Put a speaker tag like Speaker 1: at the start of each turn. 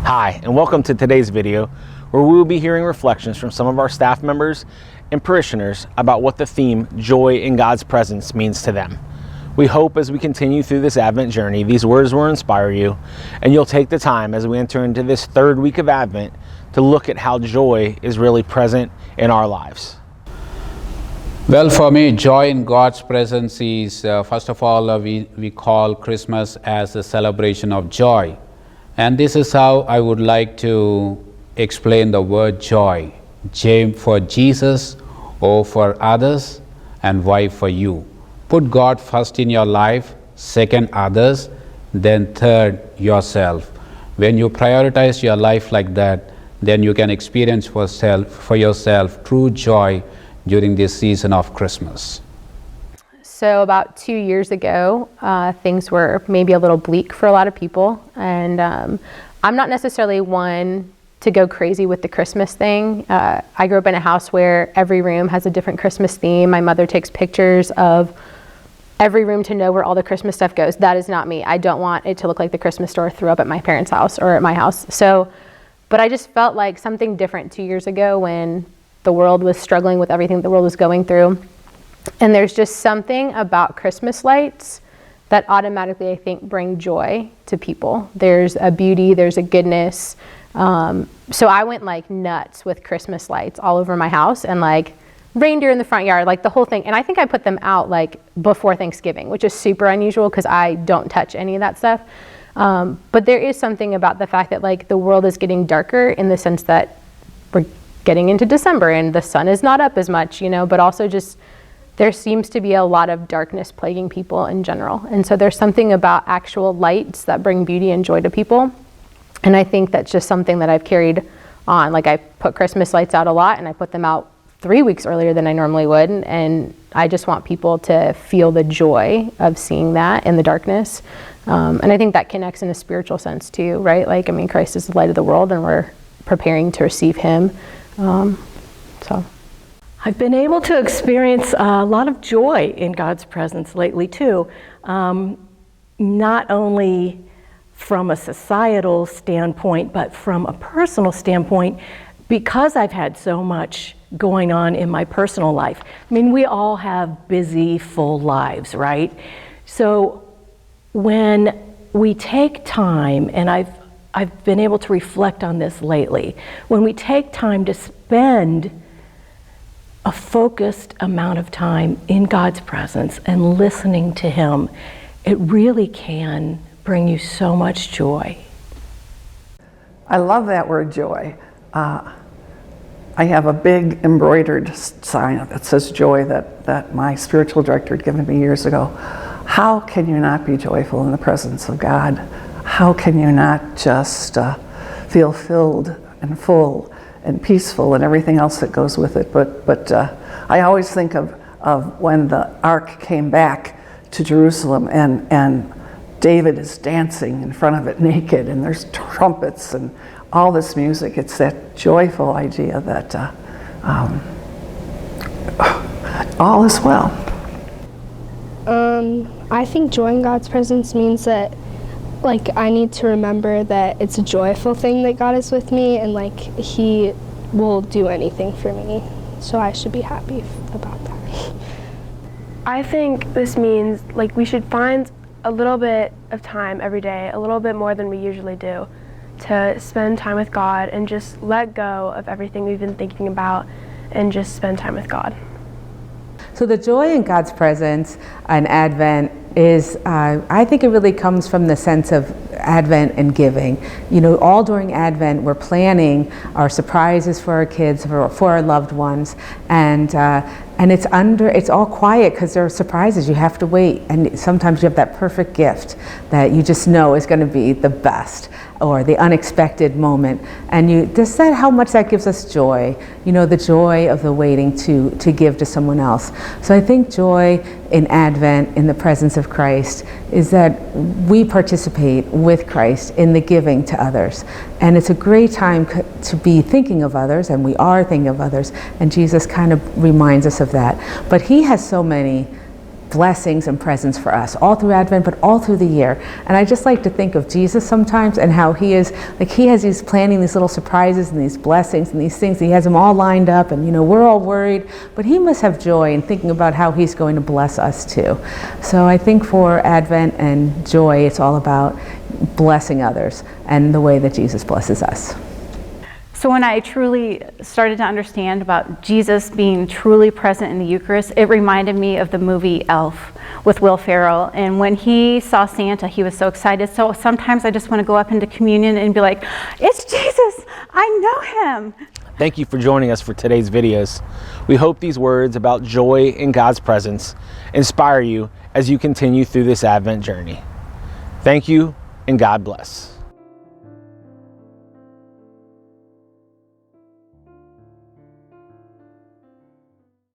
Speaker 1: Hi, and welcome to today's video, where we will be hearing reflections from some of our staff members and parishioners about what the theme, Joy in God's Presence, means to them. We hope as we continue through this Advent journey, these words will inspire you, and you'll take the time as we enter into this third week of Advent to look at how joy is really present in our lives.
Speaker 2: Well, for me, joy in God's presence is, first of all, we call Christmas as a celebration of joy. And this is how I would like to explain the word joy. J for Jesus, O for others, and Y for you. Put God first in your life, second others, then third yourself. When you prioritize your life like that, then you can experience for yourself true joy during this season of Christmas.
Speaker 3: So about 2 years ago, things were maybe a little bleak for a lot of people. And I'm not necessarily one to go crazy with the Christmas thing. I grew up in a house where every room has a different Christmas theme. My mother takes pictures of every room to know where all the Christmas stuff goes. That is not me. I don't want it to look like the Christmas store threw up at my parents' house or at my house. But I just felt like something different 2 years ago when the world was struggling with everything the world was going through. And there's just something about Christmas lights that automatically, I think, bring joy to people. There's a beauty, there's a goodness. So I went like nuts with Christmas lights all over my house and like reindeer in the front yard, like the whole thing. And I think I put them out like before Thanksgiving, which is super unusual because I don't touch any of that stuff. But there is something about the fact that like the world is getting darker in the sense that we're getting into December and the sun is not up as much, but also just there seems to be a lot of darkness plaguing people in general. And so there's something about actual lights that bring beauty and joy to people. And I think that's just something that I've carried on. Like I put Christmas lights out a lot and I put them out 3 weeks earlier than I normally would. And I just want people to feel the joy of seeing that in the darkness. And I think that connects in a spiritual sense too, right? Like, Christ is the light of the world and we're preparing to receive him.
Speaker 4: I've been able to experience a lot of joy in God's presence lately too. Not only from a societal standpoint, but from a personal standpoint, because I've had so much going on in my personal life. We all have busy, full lives, right? So when we take time, and I've been able to reflect on this lately, when we take time to spend a focused amount of time in God's presence and listening to him, it really can bring you so much joy.
Speaker 5: I love that word joy. I have a big embroidered sign that says joy that my spiritual director had given me years ago. How can you not be joyful in the presence of God? How can you not just feel filled and full and peaceful and everything else that goes with it? But I always think of when the ark came back to Jerusalem and David is dancing in front of it naked and there's trumpets and all this music. It's that joyful idea that all is well.
Speaker 6: I think joy in God's presence means that I need to remember that it's a joyful thing that God is with me and he will do anything for me. So I should be happy about that.
Speaker 7: I think this means we should find a little bit of time every day, a little bit more than we usually do, to spend time with God and just let go of everything we've been thinking about and just spend time with God.
Speaker 8: So the joy in God's presence in Advent is, I think it really comes from the sense of Advent and giving. All during Advent we're planning our surprises for our kids, for our loved ones, and it's all quiet because there are surprises. You have to wait, and sometimes you have that perfect gift that you just know is going to be the best, or the unexpected moment, and you decide how much that gives us joy. The joy of the waiting to give to someone else. So I think joy in Advent, in the presence of Christ, is that we participate with Christ in the giving to others. And it's a great time to be thinking of others, and we are thinking of others, and Jesus kind of reminds us of that. But he has so many blessings and presents for us all through Advent, but all through the year. And I just like to think of Jesus sometimes and how he is, like he has these planning these little surprises and these blessings and these things. He has them all lined up, and we're all worried, but he must have joy in thinking about how he's going to bless us too. So I think for Advent and joy, it's all about blessing others and the way that Jesus blesses us.
Speaker 9: So when I truly started to understand about Jesus being truly present in the Eucharist, it reminded me of the movie Elf with Will Ferrell. And when he saw Santa, he was so excited. So sometimes I just want to go up into communion and be like, it's Jesus, I know him.
Speaker 1: Thank you for joining us for today's videos. We hope these words about joy in God's presence inspire you as you continue through this Advent journey. Thank you, and God bless.